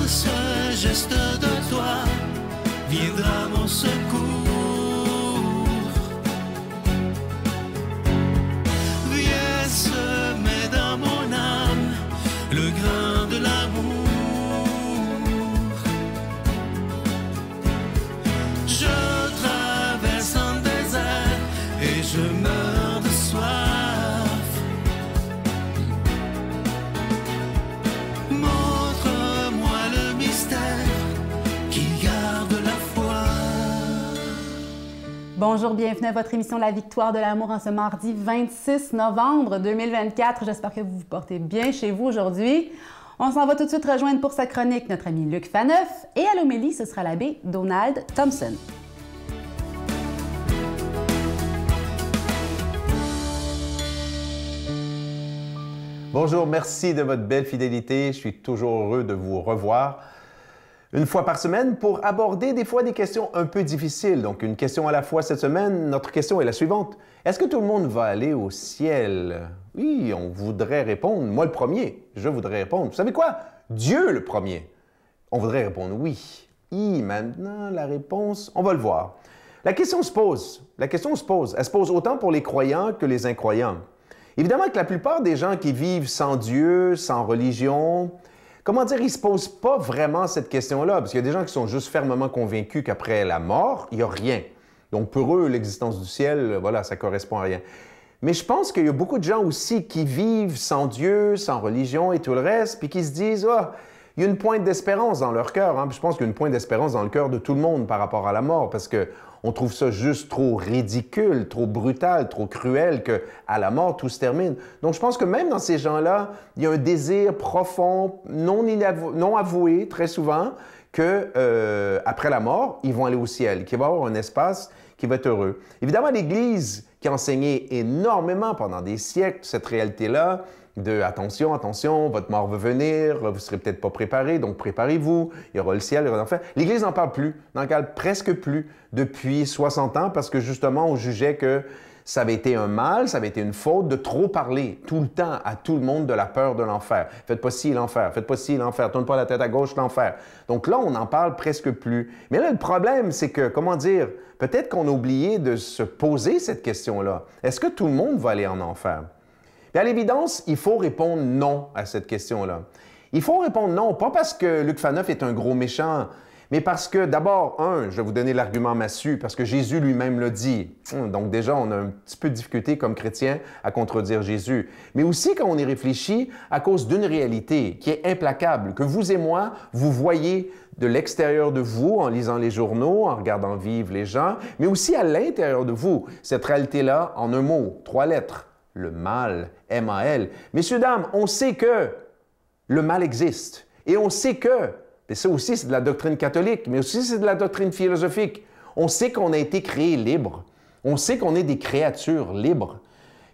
ce geste de toi viendra mon secours. Viens semer dans mon âme le grain de l'amour. Je traverse un désert et je meurs de soif. Montre-moi le mystère qui garde la foi. Bonjour, bienvenue à votre émission La Victoire de l'amour en ce mardi 26 novembre 2024. J'espère que vous vous portez bien chez vous aujourd'hui. On s'en va tout de suite rejoindre pour sa chronique notre ami Luc Faneuf et à l'homélie, ce sera l'abbé Donald Thompson. Bonjour, merci de votre belle fidélité. Je suis toujours heureux de vous revoir une fois par semaine pour aborder des fois des questions un peu difficiles. Donc, une question à la fois cette semaine. Notre question est la suivante. Est-ce que tout le monde va aller au ciel? Oui, on voudrait répondre. Moi, le premier, je voudrais répondre. Vous savez quoi? Dieu, le premier. On voudrait répondre oui. Et maintenant, la réponse, on va le voir. La question se pose. Elle se pose autant pour les croyants que les incroyants. Évidemment que la plupart des gens qui vivent sans Dieu, sans religion, comment dire, ils ne se posent pas vraiment cette question-là, parce qu'il y a des gens qui sont juste fermement convaincus qu'après la mort, il n'y a rien. Donc pour eux, l'existence du ciel, voilà, ça ne correspond à rien. Mais je pense qu'il y a beaucoup de gens aussi qui vivent sans Dieu, sans religion et tout le reste, puis qui se disent « Ah, il y a une pointe d'espérance dans leur cœur. Hein. » Je pense qu'il y a une pointe d'espérance dans le cœur de tout le monde par rapport à la mort, parce qu'on trouve ça juste trop ridicule, trop brutal, trop cruel qu'à la mort, tout se termine. Donc, je pense que même dans ces gens-là, il y a un désir profond, non avoué, très souvent, que après la mort, ils vont aller au ciel, qu'il va y avoir un espace qui va être heureux. Évidemment, l'Église qui a enseigné énormément pendant des siècles cette réalité-là, de attention, attention, votre mort va venir, vous ne serez peut-être pas préparé, donc préparez-vous, il y aura le ciel, il y aura l'enfer. L'Église n'en parle plus, n'en parle presque plus depuis 60 ans parce que justement, on jugeait que ça avait été un mal, ça avait été une faute de trop parler tout le temps à tout le monde de la peur de l'enfer. Faites pas ci, l'enfer, faites pas ci, l'enfer, tourne pas la tête à gauche, l'enfer. Donc là, on n'en parle presque plus. Mais là, le problème, c'est que, comment dire, peut-être qu'on a oublié de se poser cette question-là. Est-ce que tout le monde va aller en enfer? Puis à l'évidence, il faut répondre non à cette question-là. Il faut répondre non, pas parce que Luc Faneuf est un gros méchant, mais parce que d'abord, je vais vous donner l'argument massu, parce que Jésus lui-même l'a dit. Donc déjà, on a un petit peu de difficulté comme chrétien à contredire Jésus. Mais aussi quand on y réfléchit, à cause d'une réalité qui est implacable, que vous et moi, vous voyez de l'extérieur de vous en lisant les journaux, en regardant vivre les gens, mais aussi à l'intérieur de vous. Cette réalité-là, en un mot, 3 lettres. Le mal, M-A-L. Messieurs, dames, on sait que le mal existe. Et on sait que, et ça aussi c'est de la doctrine catholique, mais aussi c'est de la doctrine philosophique, on sait qu'on a été créé libre. On sait qu'on est des créatures libres.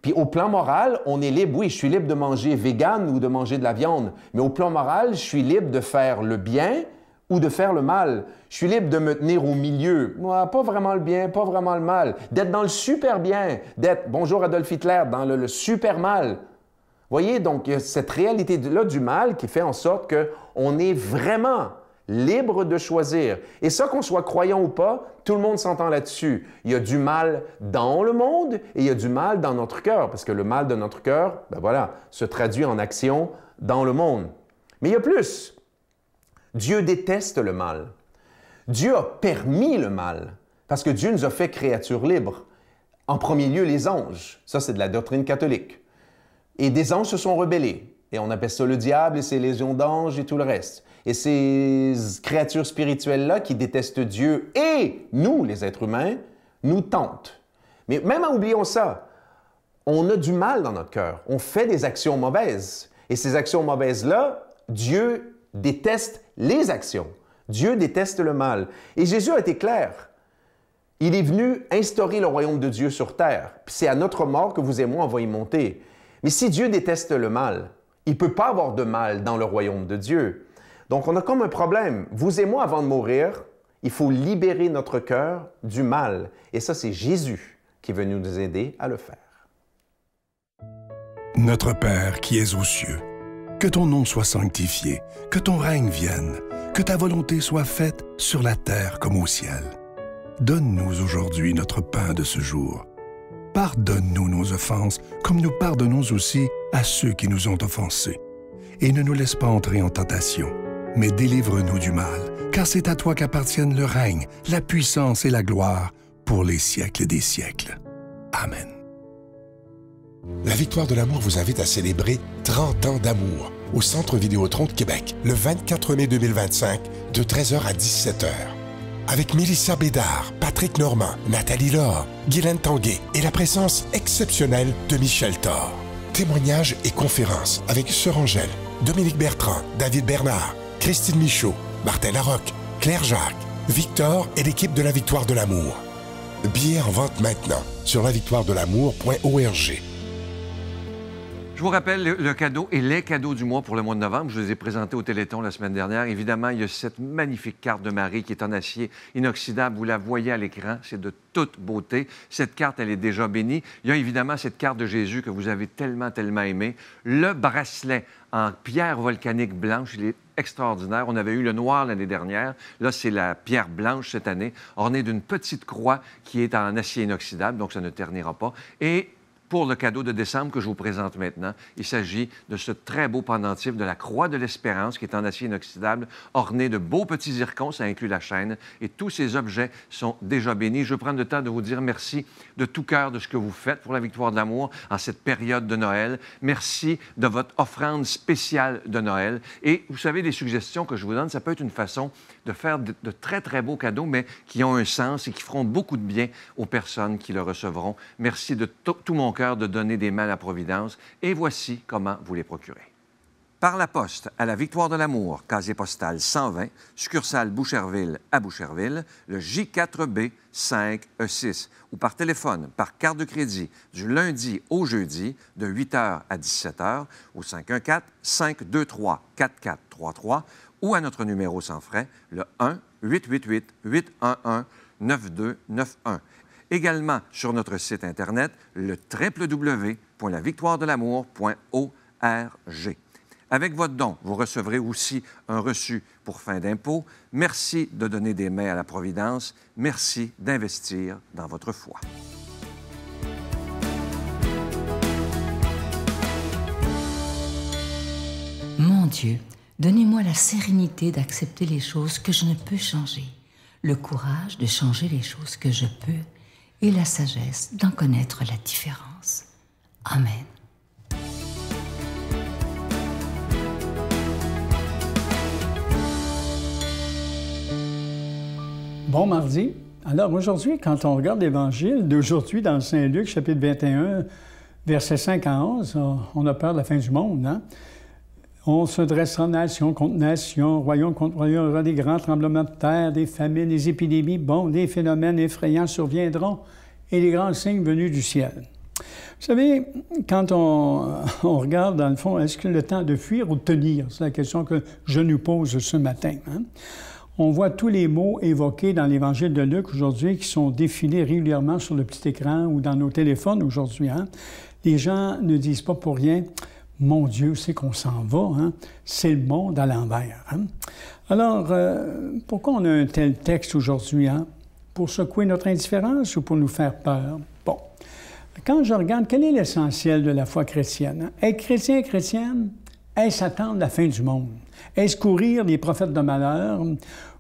Puis au plan moral, on est libre. Oui, je suis libre de manger vegan ou de manger de la viande. Mais au plan moral, je suis libre de faire le bien ou de faire le mal. Je suis libre de me tenir au milieu. Moi, pas vraiment le bien, pas vraiment le mal. D'être dans le super bien, d'être, bonjour Adolf Hitler, dans le super mal. Voyez, donc, il y a cette réalité-là du mal qui fait en sorte qu'on est vraiment libre de choisir. Et ça, qu'on soit croyant ou pas, tout le monde s'entend là-dessus. Il y a du mal dans le monde et il y a du mal dans notre cœur, parce que le mal de notre cœur, ben voilà, se traduit en action dans le monde. Mais il y a plus. Dieu déteste le mal. Dieu a permis le mal parce que Dieu nous a fait créatures libres. En premier lieu, les anges. Ça, c'est de la doctrine catholique. Et des anges se sont rebellés. Et on appelle ça le diable et ses légions d'anges et tout le reste. Et ces créatures spirituelles-là qui détestent Dieu et nous, les êtres humains, nous tentent. Mais même oublions ça, on a du mal dans notre cœur. On fait des actions mauvaises. Et ces actions mauvaises-là, Dieu déteste les actions. Dieu déteste le mal. Et Jésus a été clair. Il est venu instaurer le royaume de Dieu sur terre. Puis c'est à notre mort que vous et moi, on va y monter. Mais si Dieu déteste le mal, il ne peut pas avoir de mal dans le royaume de Dieu. Donc on a comme un problème. Vous et moi, avant de mourir, il faut libérer notre cœur du mal. Et ça, c'est Jésus qui est venu nous aider à le faire. Notre Père qui es aux cieux, que ton nom soit sanctifié, que ton règne vienne, que ta volonté soit faite sur la terre comme au ciel. Donne-nous aujourd'hui notre pain de ce jour. Pardonne-nous nos offenses, comme nous pardonnons aussi à ceux qui nous ont offensés. Et ne nous laisse pas entrer en tentation, mais délivre-nous du mal, car c'est à toi qu'appartiennent le règne, la puissance et la gloire pour les siècles des siècles. Amen. La Victoire de l'amour vous invite à célébrer 30 ans d'amour au Centre Vidéotron de Québec, le 24 mai 2025, de 13h à 17h. Avec Mélissa Bédard, Patrick Normand, Nathalie Laure, Guylaine Tanguay et la présence exceptionnelle de Michel Thor. Témoignages et conférences avec Sœur Angèle, Dominique Bertrand, David Bernard, Christine Michaud, Martin Larocque, Claire Jacques, Victor et l'équipe de la Victoire de l'amour. Billets en vente maintenant sur lavictoiredelamour.org. Je vous rappelle le cadeau et les cadeaux du mois pour le mois de novembre. Je les ai présentés au Téléthon la semaine dernière. Évidemment, il y a cette magnifique carte de Marie qui est en acier inoxydable. Vous la voyez à l'écran. C'est de toute beauté. Cette carte, elle est déjà bénie. Il y a évidemment cette carte de Jésus que vous avez tellement, tellement aimée. Le bracelet en pierre volcanique blanche, il est extraordinaire. On avait eu le noir l'année dernière. Là, c'est la pierre blanche cette année, ornée d'une petite croix qui est en acier inoxydable, donc ça ne ternira pas. Et pour le cadeau de décembre que je vous présente maintenant, il s'agit de ce très beau pendentif de la Croix de l'Espérance qui est en acier inoxydable, orné de beaux petits zircons, ça inclut la chaîne, et tous ces objets sont déjà bénis. Je veux prendre le temps de vous dire merci de tout cœur de ce que vous faites pour la Victoire de l'amour en cette période de Noël. Merci de votre offrande spéciale de Noël. Et vous savez, les suggestions que je vous donne, ça peut être une façon de faire de très, très beaux cadeaux, mais qui ont un sens et qui feront beaucoup de bien aux personnes qui le recevront. Merci de tout mon cœur de donner des mains à la Providence. Et voici comment vous les procurer. Par la poste à la Victoire de l'amour, casier postal 120, succursale Boucherville à Boucherville, le J4B 5E6, ou par téléphone, par carte de crédit, du lundi au jeudi, de 8h à 17h, au 514-523-4433, ou à notre numéro sans frais, le 1-888-811-9291. Également sur notre site Internet, le www.lavictoiredelamour.org. Avec votre don, vous recevrez aussi un reçu pour fin d'impôt. Merci de donner des mains à la Providence. Merci d'investir dans votre foi. Mon Dieu, donnez-moi la sérénité d'accepter les choses que je ne peux changer, le courage de changer les choses que je peux et la sagesse d'en connaître la différence. Amen. Bon mardi. Alors aujourd'hui, quand on regarde l'Évangile d'aujourd'hui dans Saint-Luc, chapitre 21, versets 5 à 11, on a peur de la fin du monde, hein? On se dressera nation contre nation, royaume contre royaume, il y aura des grands tremblements de terre, des famines, des épidémies, des phénomènes effrayants surviendront et les grands signes venus du ciel. Vous savez, quand on regarde, dans le fond, est-ce que le temps de fuir ou de tenir? C'est la question que je nous pose ce matin, hein? On voit tous les mots évoqués dans l'Évangile de Luc aujourd'hui qui sont défilés régulièrement sur le petit écran ou dans nos téléphones aujourd'hui, hein? Les gens ne disent pas pour rien « Mon Dieu, c'est qu'on s'en va, hein? C'est le monde à l'envers. Hein? » Alors, pourquoi on a un tel texte aujourd'hui? Hein? Pour secouer notre indifférence ou pour nous faire peur? Bon. Quand je regarde, quel est l'essentiel de la foi chrétienne? Hein? Être chrétien et chrétienne, est-ce attendre la fin du monde? Est-ce courir les prophètes de malheur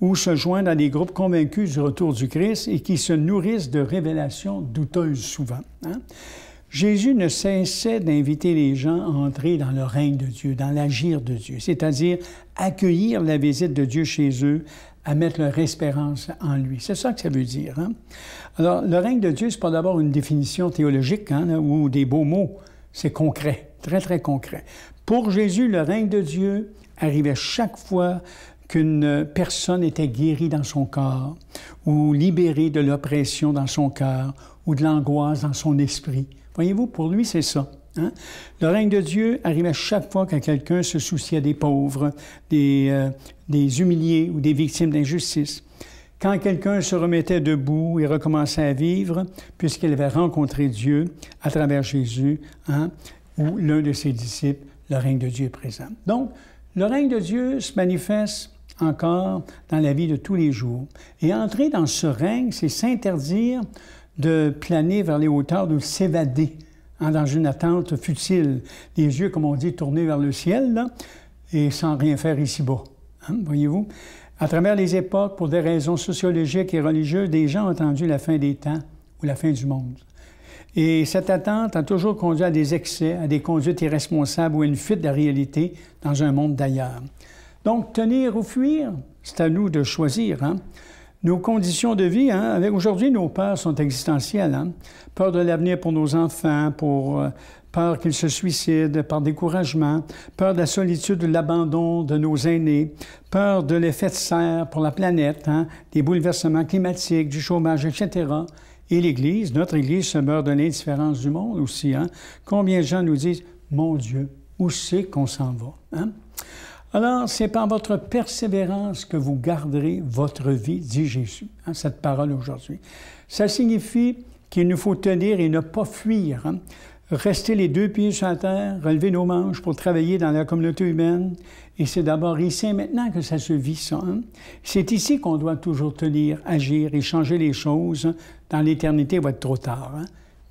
ou se joindre à des groupes convaincus du retour du Christ et qui se nourrissent de révélations douteuses souvent? Hein? Jésus ne cessait d'inviter les gens à entrer dans le règne de Dieu, dans l'agir de Dieu, c'est-à-dire accueillir la visite de Dieu chez eux, à mettre leur espérance en lui. C'est ça que ça veut dire. Hein? Alors, le règne de Dieu, c'est pas d'abord une définition théologique ou des beaux mots. C'est concret, très, très concret. Pour Jésus, le règne de Dieu arrivait chaque fois qu'une personne était guérie dans son corps ou libérée de l'oppression dans son cœur ou de l'angoisse dans son esprit. Voyez-vous, pour lui, c'est ça. Hein? Le règne de Dieu arrivait chaque fois que quelqu'un se souciait des pauvres, des humiliés ou des victimes d'injustice. Quand quelqu'un se remettait debout et recommençait à vivre, puisqu'il avait rencontré Dieu à travers Jésus, hein, ou l'un de ses disciples, le règne de Dieu est présent. Donc, le règne de Dieu se manifeste encore dans la vie de tous les jours. Et entrer dans ce règne, c'est s'interdire de planer vers les hauteurs, de s'évader dans une attente futile. Les yeux, comme on dit, tournés vers le ciel, là, et sans rien faire ici-bas. Hein, voyez-vous? À travers les époques, pour des raisons sociologiques et religieuses, des gens ont attendu la fin des temps ou la fin du monde. Et cette attente a toujours conduit à des excès, à des conduites irresponsables ou à une fuite de la réalité dans un monde d'ailleurs. Donc, tenir ou fuir, c'est à nous de choisir. Hein? Nos conditions de vie, hein? Avec aujourd'hui, nos peurs sont existentielles. Hein? Peur de l'avenir pour nos enfants, peur qu'ils se suicident, par découragement, peur de la solitude, de l'abandon de nos aînés, peur de l'effet de serre pour la planète, hein? Des bouleversements climatiques, du chômage, etc. Et l'Église, notre Église, se meurt de l'indifférence du monde aussi. Hein? Combien de gens nous disent « Mon Dieu, où c'est qu'on s'en va? Hein? » Alors, c'est par votre persévérance que vous garderez votre vie, dit Jésus, hein, cette parole aujourd'hui. Ça signifie qu'il nous faut tenir et ne pas fuir. Hein? Rester les deux pieds sur la terre, relever nos manches pour travailler dans la communauté humaine. Et c'est d'abord ici et maintenant que ça se vit, ça. Hein? C'est ici qu'on doit toujours tenir, agir et changer les choses. Dans l'éternité, il va être trop tard. Hein?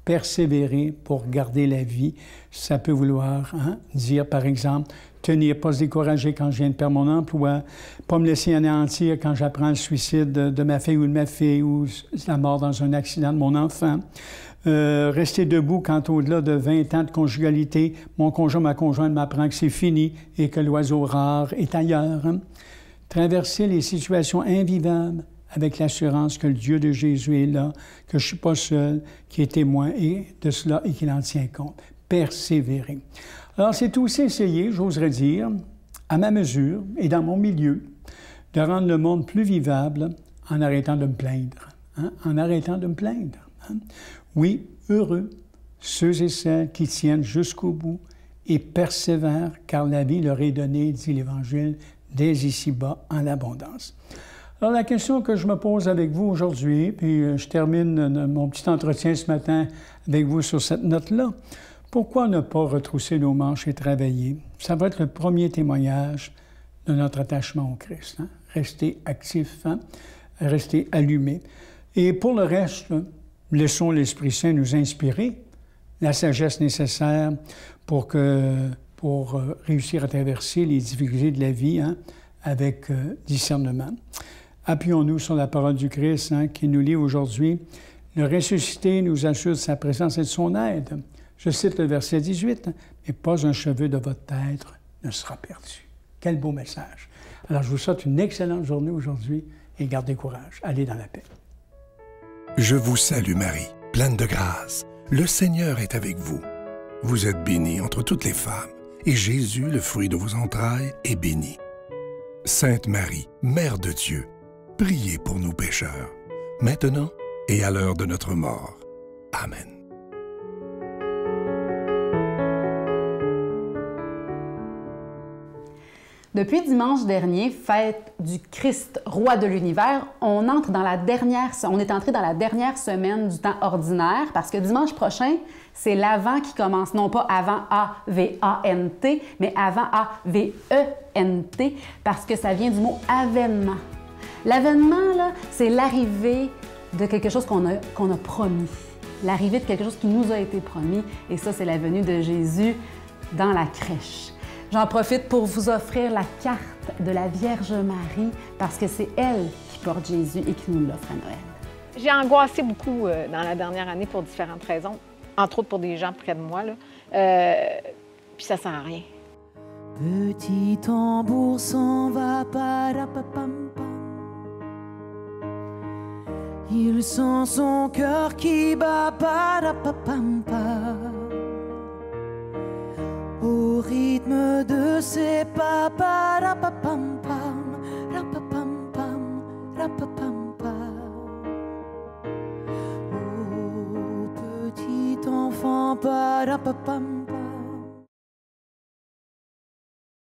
Persévérer pour garder la vie, ça peut vouloir dire, par exemple, tenir, pas se décourager quand je viens de perdre mon emploi, pas me laisser anéantir quand j'apprends le suicide de ma fille ou de ma fille ou la mort dans un accident de mon enfant. Rester debout quand au-delà de 20 ans de conjugalité, mon conjoint, ma conjointe m'apprend que c'est fini et que l'oiseau rare est ailleurs. Hein? Traverser les situations invivables avec l'assurance que le Dieu de Jésus est là, que je ne suis pas seul, qui est témoin de cela et qu'il en tient compte. Persévérer. Alors, c'est aussi essayer, j'oserais dire, à ma mesure et dans mon milieu, de rendre le monde plus vivable en arrêtant de me plaindre. Hein? En arrêtant de me plaindre. Hein? Oui, heureux ceux et celles qui tiennent jusqu'au bout et persévèrent, car la vie leur est donnée, dit l'Évangile, dès ici-bas en abondance. Alors, la question que je me pose avec vous aujourd'hui, puis je termine mon petit entretien ce matin avec vous sur cette note-là. Pourquoi ne pas retrousser nos manches et travailler? Ça va être le premier témoignage de notre attachement au Christ. Hein? Rester actif, hein? Rester allumé. Et pour le reste, laissons l'Esprit Saint nous inspirer la sagesse nécessaire pour réussir à traverser les difficultés de la vie hein? Avec discernement. Appuyons-nous sur la parole du Christ hein, qui nous lit aujourd'hui. Le ressuscité nous assure de sa présence et de son aide. Je cite le verset 18, « Mais pas un cheveu de votre tête ne sera perdu. » Quel beau message. Alors, je vous souhaite une excellente journée aujourd'hui et gardez courage. Allez dans la paix. Je vous salue Marie, pleine de grâce. Le Seigneur est avec vous. Vous êtes bénie entre toutes les femmes, et Jésus, le fruit de vos entrailles, est béni. Sainte Marie, Mère de Dieu, priez pour nous pécheurs, maintenant et à l'heure de notre mort. Amen. Depuis dimanche dernier, fête du Christ, roi de l'univers, on est entré dans la dernière semaine du temps ordinaire parce que dimanche prochain, c'est l'Avent qui commence, non pas avant A-V-A-N-T, mais avant A-V-E-N-T, parce que ça vient du mot avènement. L'avènement, là, c'est l'arrivée de quelque chose qu'on a promis. L'arrivée de quelque chose qui nous a été promis, et ça, c'est la venue de Jésus dans la crèche. J'en profite pour vous offrir la carte de la Vierge Marie parce que c'est elle qui porte Jésus et qui nous l'offre à Noël. J'ai angoissé beaucoup dans la dernière année pour différentes raisons, entre autres pour des gens près de moi, là. Puis ça sert à rien. Petit tambour s'en va, parapapam. Il sent son cœur qui bat, parapapam. Au rythme de ses pas, parapapam, rapapam, rapapam. Oh, petit enfant, parapapam.